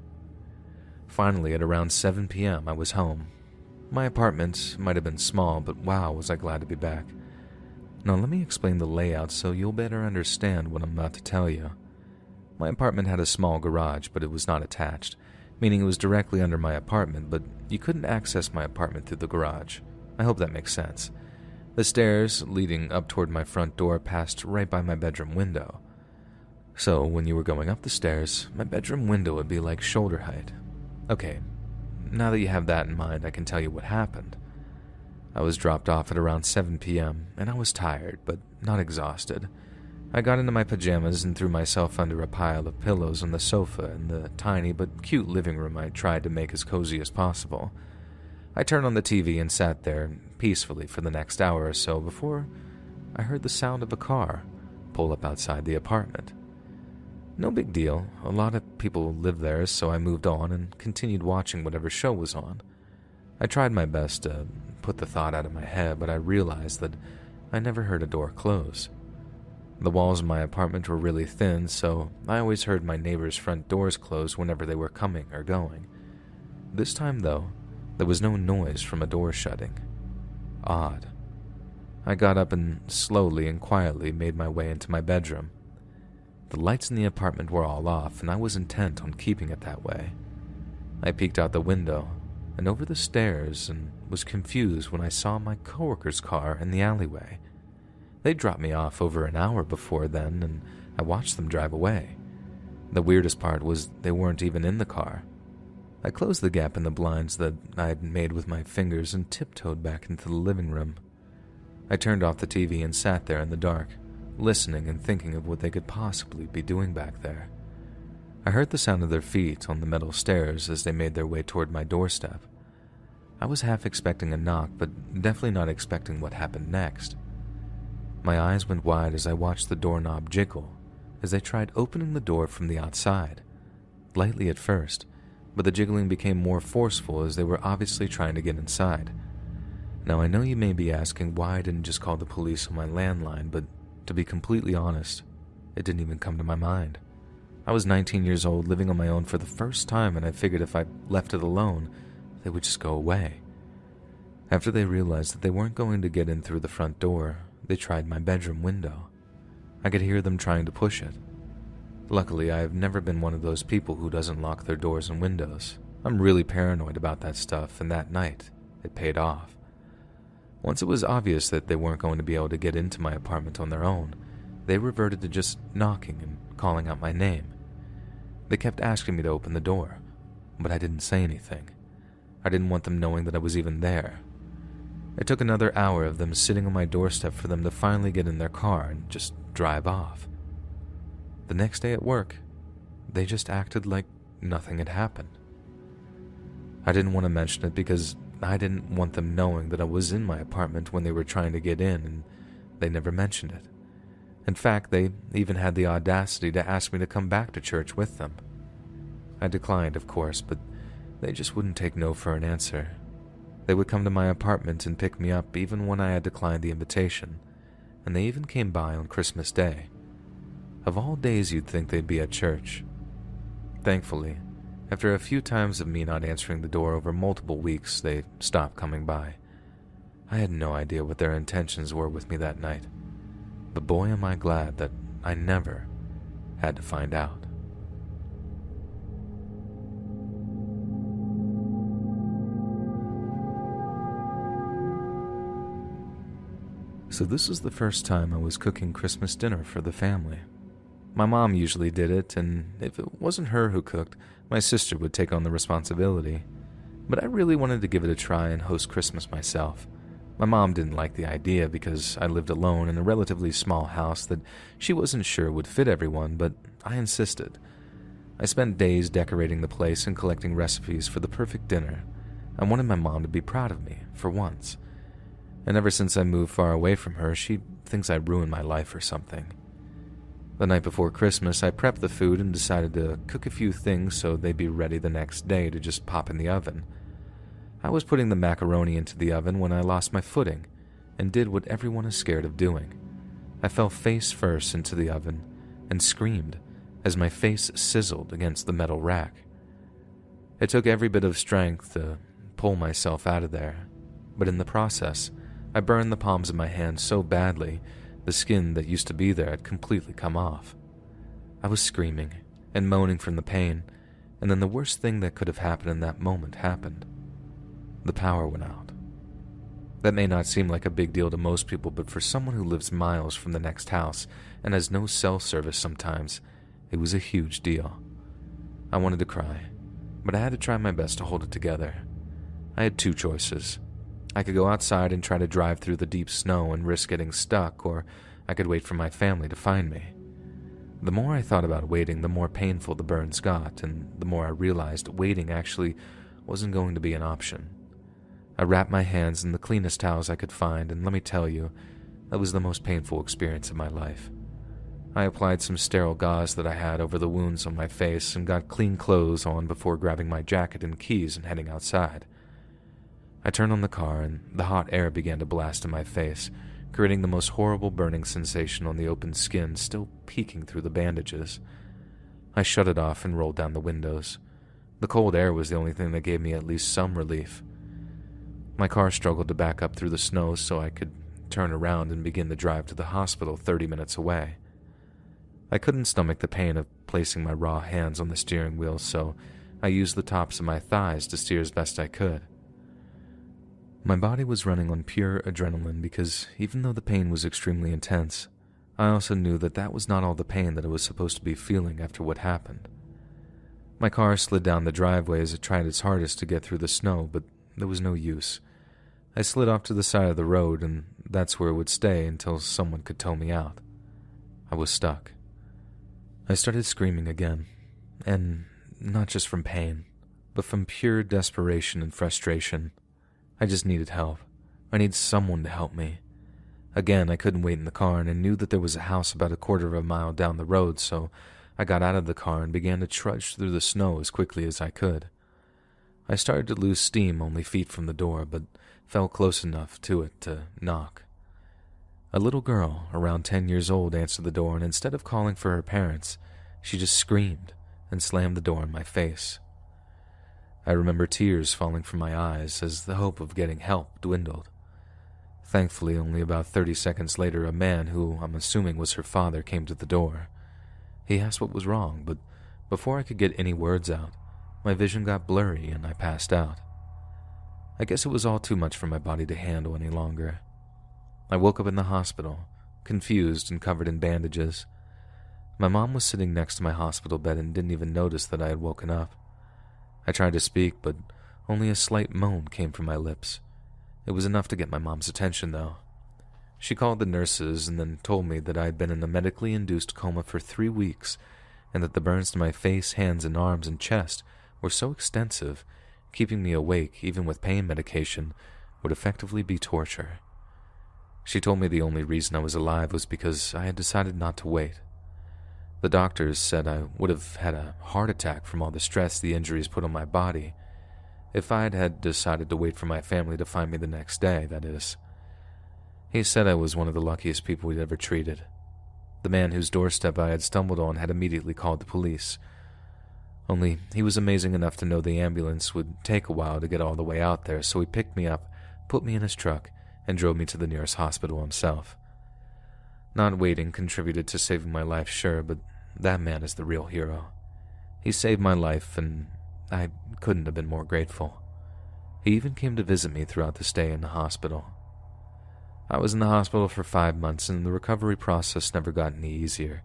Finally, at around 7 p.m., I was home. My apartment might have been small, but wow, was I glad to be back. Now let me explain the layout so you'll better understand what I'm about to tell you. My apartment had a small garage, but it was not attached, meaning it was directly under my apartment, but you couldn't access my apartment through the garage. I hope that makes sense. The stairs leading up toward my front door passed right by my bedroom window. So when you were going up the stairs, my bedroom window would be like shoulder height. Okay, now that you have that in mind, I can tell you what happened. I was dropped off at around 7 p.m., and I was tired, but not exhausted. I got into my pajamas and threw myself under a pile of pillows on the sofa in the tiny but cute living room I tried to make as cozy as possible. I turned on the TV and sat there peacefully for the next hour or so before I heard the sound of a car pull up outside the apartment. No big deal. A lot of people live there, so I moved on and continued watching whatever show was on. I tried my best to put the thought out of my head, but I realized that I never heard a door close. The walls of my apartment were really thin, so I always heard my neighbors' front doors close whenever they were coming or going. This time, though, there was no noise from a door shutting. Odd. I got up and slowly and quietly made my way into my bedroom. The lights in the apartment were all off, and I was intent on keeping it that way. I peeked out the window, and over the stairs and was confused when I saw my coworker's car in the alleyway. They dropped me off over an hour before then, and I watched them drive away. The weirdest part was they weren't even in the car. I closed the gap in the blinds that I had made with my fingers and tiptoed back into the living room. I turned off the TV and sat there in the dark, listening and thinking of what they could possibly be doing back there. I heard the sound of their feet on the metal stairs as they made their way toward my doorstep. I was half expecting a knock, but definitely not expecting what happened next. My eyes went wide as I watched the doorknob jiggle as they tried opening the door from the outside, lightly at first, but the jiggling became more forceful as they were obviously trying to get inside. Now, I know you may be asking why I didn't just call the police on my landline, but to be completely honest, it didn't even come to my mind. I was 19 years old, living on my own for the first time, and I figured if I left it alone, they would just go away. After they realized that they weren't going to get in through the front door, they tried my bedroom window. I could hear them trying to push it. Luckily, I have never been one of those people who doesn't lock their doors and windows. I'm really paranoid about that stuff, and that night, it paid off. Once it was obvious that they weren't going to be able to get into my apartment on their own, they reverted to just knocking and calling out my name. They kept asking me to open the door, but I didn't say anything. I didn't want them knowing that I was even there. It took another hour of them sitting on my doorstep for them to finally get in their car and just drive off. The next day at work, they just acted like nothing had happened. I didn't want to mention it because I didn't want them knowing that I was in my apartment when they were trying to get in, and they never mentioned it. In fact, they even had the audacity to ask me to come back to church with them. I declined, of course, but they just wouldn't take no for an answer. They would come to my apartment and pick me up even when I had declined the invitation, and they even came by on Christmas Day. Of all days you'd think they'd be at church. Thankfully, after a few times of me not answering the door over multiple weeks, they stopped coming by. I had no idea what their intentions were with me that night, but boy am I glad that I never had to find out. So this was the first time I was cooking Christmas dinner for the family. My mom usually did it, and if it wasn't her who cooked, my sister would take on the responsibility. But I really wanted to give it a try and host Christmas myself. My mom didn't like the idea because I lived alone in a relatively small house that she wasn't sure would fit everyone, but I insisted. I spent days decorating the place and collecting recipes for the perfect dinner. I wanted my mom to be proud of me, for once. And ever since I moved far away from her, she thinks I ruined my life or something. The night before Christmas, I prepped the food and decided to cook a few things so they'd be ready the next day to just pop in the oven. I was putting the macaroni into the oven when I lost my footing and did what everyone is scared of doing. I fell face first into the oven and screamed as my face sizzled against the metal rack. It took every bit of strength to pull myself out of there, but in the process, I burned the palms of my hands so badly, the skin that used to be there had completely come off. I was screaming and moaning from the pain, and then the worst thing that could have happened in that moment happened. The power went out. That may not seem like a big deal to most people, but for someone who lives miles from the next house and has no cell service sometimes, it was a huge deal. I wanted to cry, but I had to try my best to hold it together. I had two choices. I could go outside and try to drive through the deep snow and risk getting stuck, or I could wait for my family to find me. The more I thought about waiting, the more painful the burns got, and the more I realized waiting actually wasn't going to be an option. I wrapped my hands in the cleanest towels I could find, and let me tell you, that was the most painful experience of my life. I applied some sterile gauze that I had over the wounds on my face and got clean clothes on before grabbing my jacket and keys and heading outside. I turned on the car and the hot air began to blast in my face, creating the most horrible burning sensation on the open skin still peeking through the bandages. I shut it off and rolled down the windows. The cold air was the only thing that gave me at least some relief. My car struggled to back up through the snow so I could turn around and begin the drive to the hospital 30 minutes away. I couldn't stomach the pain of placing my raw hands on the steering wheel, so I used the tops of my thighs to steer as best I could. My body was running on pure adrenaline because even though the pain was extremely intense, I also knew that that was not all the pain that I was supposed to be feeling after what happened. My car slid down the driveway as it tried its hardest to get through the snow, but there was no use. I slid off to the side of the road, and that's where it would stay until someone could tow me out. I was stuck. I started screaming again, and not just from pain, but from pure desperation and frustration. I just needed help. I needed someone to help me. Again, I couldn't wait in the car, and I knew that there was a house about a quarter of a mile down the road, so I got out of the car and began to trudge through the snow as quickly as I could. I started to lose steam only feet from the door, but fell close enough to it to knock. A little girl, around 10 years old, answered the door, and instead of calling for her parents, she just screamed and slammed the door in my face. I remember tears falling from my eyes as the hope of getting help dwindled. Thankfully, only about 30 seconds later, a man who I'm assuming was her father came to the door. He asked what was wrong, but before I could get any words out, my vision got blurry and I passed out. I guess it was all too much for my body to handle any longer. I woke up in the hospital, confused and covered in bandages. My mom was sitting next to my hospital bed and didn't even notice that I had woken up. I tried to speak, but only a slight moan came from my lips. It was enough to get my mom's attention, though. She called the nurses and then told me that I had been in a medically induced coma for 3 weeks and that the burns to my face, hands, and arms and chest were so extensive, keeping me awake, even with pain medication, would effectively be torture. She told me the only reason I was alive was because I had decided not to wait. The doctors said I would have had a heart attack from all the stress the injuries put on my body. If I had decided to wait for my family to find me the next day, that is. He said I was one of the luckiest people he'd ever treated. The man whose doorstep I had stumbled on had immediately called the police. Only he was amazing enough to know the ambulance would take a while to get all the way out there, so he picked me up, put me in his truck, and drove me to the nearest hospital himself. Not waiting contributed to saving my life, sure, but that man is the real hero. He saved my life, and I couldn't have been more grateful. He even came to visit me throughout the stay in the hospital. I was in the hospital for 5 months, and the recovery process never got any easier.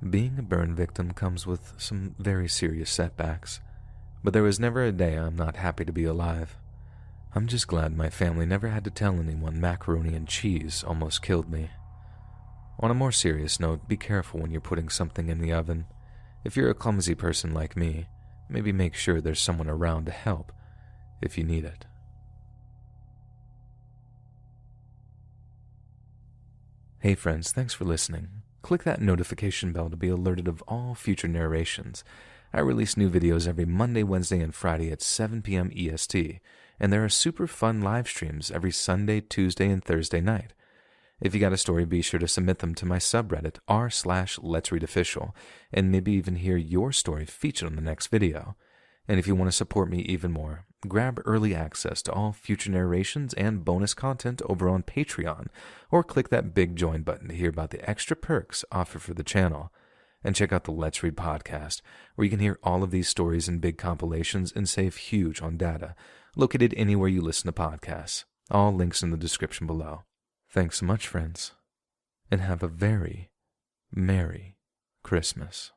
Being a burn victim comes with some very serious setbacks, but there was never a day I'm not happy to be alive. I'm just glad my family never had to tell anyone macaroni and cheese almost killed me. On a more serious note, be careful when you're putting something in the oven. If you're a clumsy person like me, maybe make sure there's someone around to help if you need it. Hey friends, thanks for listening. Click that notification bell to be alerted of all future narrations. I release new videos every Monday, Wednesday, and Friday at 7 p.m. EST, and there are super fun live streams every Sunday, Tuesday, and Thursday night. If you got a story, be sure to submit them to my subreddit, r/Let'sReadOfficial, and maybe even hear your story featured on the next video. And if you want to support me even more, grab early access to all future narrations and bonus content over on Patreon, or click that big join button to hear about the extra perks offered for the channel. And check out the Let's Read podcast, where you can hear all of these stories in big compilations and save huge on data, located anywhere you listen to podcasts. All links in the description below. Thanks so much, friends, and have a very Merry Christmas.